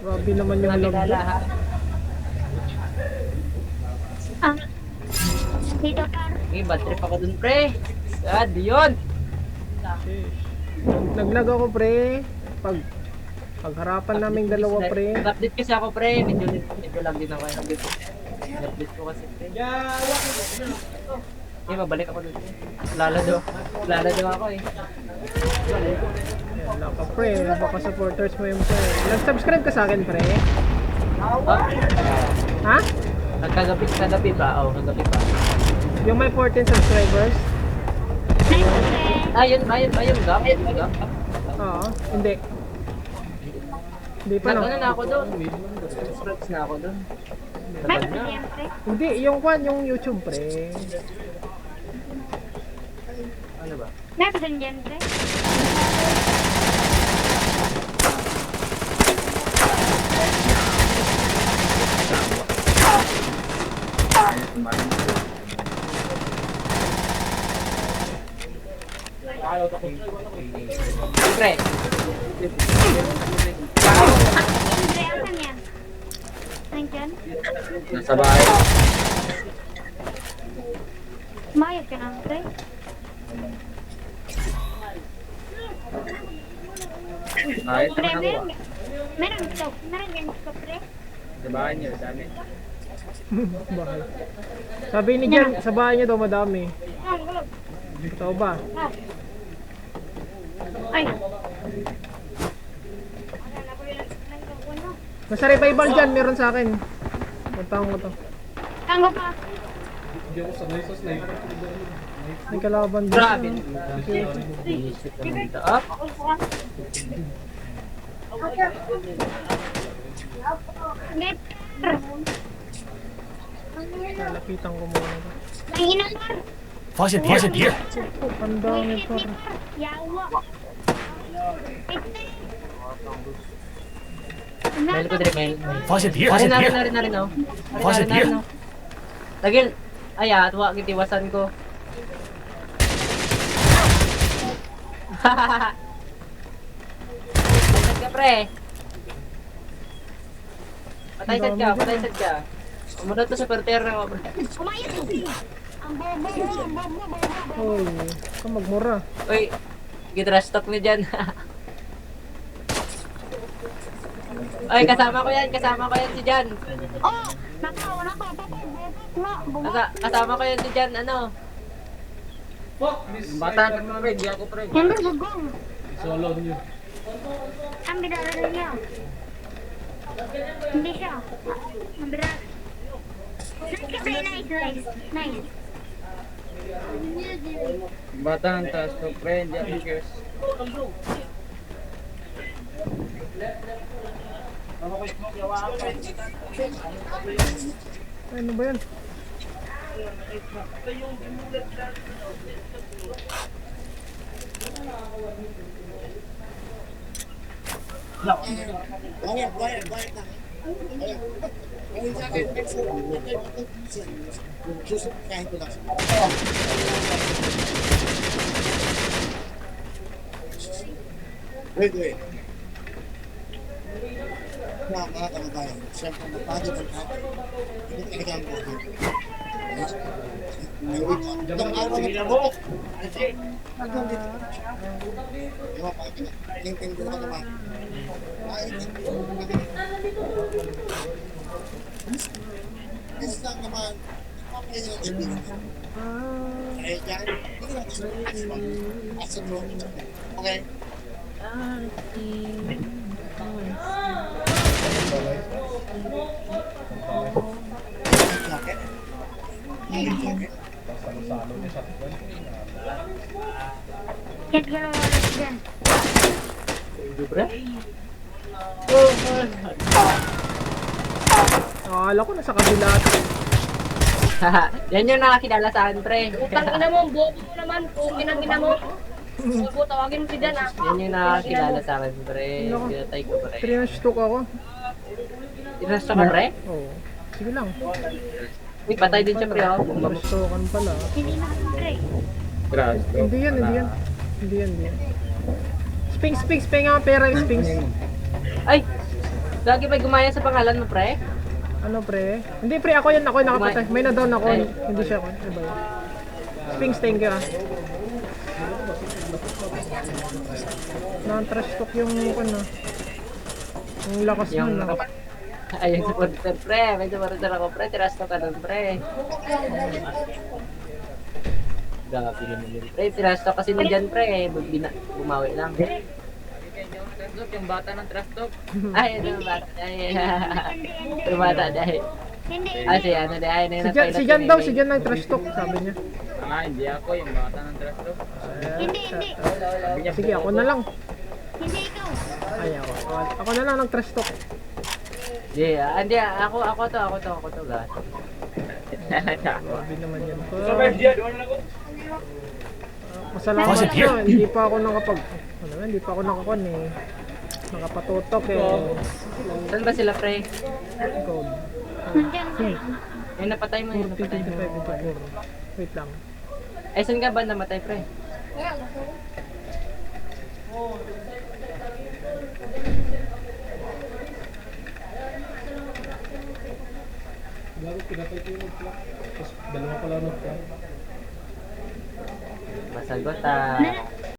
Grabe naman yung lag Nakilala doon. ha. Dito ka. Okay, bad trip ako dun pre. God, yun. Naglag ako pre. Pagharapan naming dalawa pre. Nag-update kasi ako pre. Medyo lag din ako. Nag-update ko kasi pre. Okay, mabalik ako dun. Lala daw ako eh. Wala ka pre. Baka supporters mo yung pre. Nag-subscribe ka sa akin pre. Ha? Kagabi pa? Oo, kagabi pa. Yung may 14 subscribers? Ayun, gap. Oo. Hindi. Hindi pa no? Ano na ako doon? Subscribes na ako doon. May Tagal na. siyempre. Hindi. Yung YouTube pre. Ano ba? May siyempre. Pre. Siyempre, asan yan? Nandyan? Nasa bahay. Mayat ka naman, pre. Ayos Pre, naman ako. meron ito. Meron ganito ka, pre. Sa bahay niyo, dami. Bahay. Sabi ni Jan, sa bahay niya daw madami. Totoo ba? Ay. Nasa revival dyan, meron sa akin. Puntahan ko to. Tanggo pa. May kalaban dyan. Grabe. Isip naman dito. Up. Net. Lalapitan ko muna. Ang inamar. 发现敌人！ Ang dami pa. Yawa. Mail ko dire, mail. 发现敌人！发现敌人！ Narin, oh. Fast and Narin, oh. Tagil. Ay, tuwa kitiwasan ko. Patay ka, pre. Patay sad ka. Umunod to sa perterra ko, pre. Umayos. Ang bobo. Hoy, ka magmura. Uy, gitrash talk ni dyan. Ay, kasama ko yan si Jan. Oh, nakaw. Kasama ko yan si Jan, ano? Bata ka mga pre, di ako pre. Hindi, bugong. Solo niyo. Ang bidara niya. Hindi siya. Ang bidara. Nice. Bata ang taas ko pre, di ako curious. Ay, ano ba yan? Wait. Mga kababayan, siyempre napagod ang ako. Hindi talaga ang buhay. May wait. Itong araw na mo! Hanggang dito. Ewan pa, tinintindi ko naman. This lang naman, ipapaya ng kaibigan. Kaya dyan, hindi ko natin asan mo. Okay? Get gano'n dyan. Libre? Akala ko nasa kabila. Yan yung nakakilala sa akin, pre. Utang ina mo, bobo mo naman. Kung ginagina mo. Bobo, tawagin mo si Dan ah. Yan yung nakakilala sa akin, pre. Pinatay ko, pre. Trinastok ako. Inasta ka, pre? Oo. Sige lang. Uy, patay din siya, pre, oh. Tinastokan pala. Hindi na ako pre. Grabe. Hindi yan. Sphinx, pay nga pera yung Sphinx. Ay! Lagi may gumaya sa pangalan mo, pre? Ano pre? Hindi pre, ako yun, ako yung nakapatay. May na-down ako, hindi siya ako. Iba yun. Sphinx, thank you ah. Na-trash talk yung ano. Yung lakas mo Yung na. Ayun, supporter, pre. May supporter ako, pre. Tirasto ka nun, pre. Grabe naman yun, pre. Tirasto kasi nandyan, pre. Bumawi lang. Yung bata ng trash talk. Ay, ano ba? Ay, tumata dahil. Hindi, Ah, si ano dahil. Si Jan daw, si Jan ng trash talk, sabi niya. Hindi ako yung bata ng trash talk. Hindi, hindi. Sige, ako na lang. Hindi ikaw. Ay, ako. Ako na lang ng trash talk. Yeah, hindi ako to, guys. Grabe naman yan. Masalamat Faucet here. na, hindi pa ako hindi pa ako nakakon eh. Nakapatutok eh. Saan ba sila, pre? Gold. Nandiyan kayo. Yung napatay mo, yung 40, napatay mo. 25, 24. Wait lang. Ay, saan ka ba namatay, pre? Masagot ah.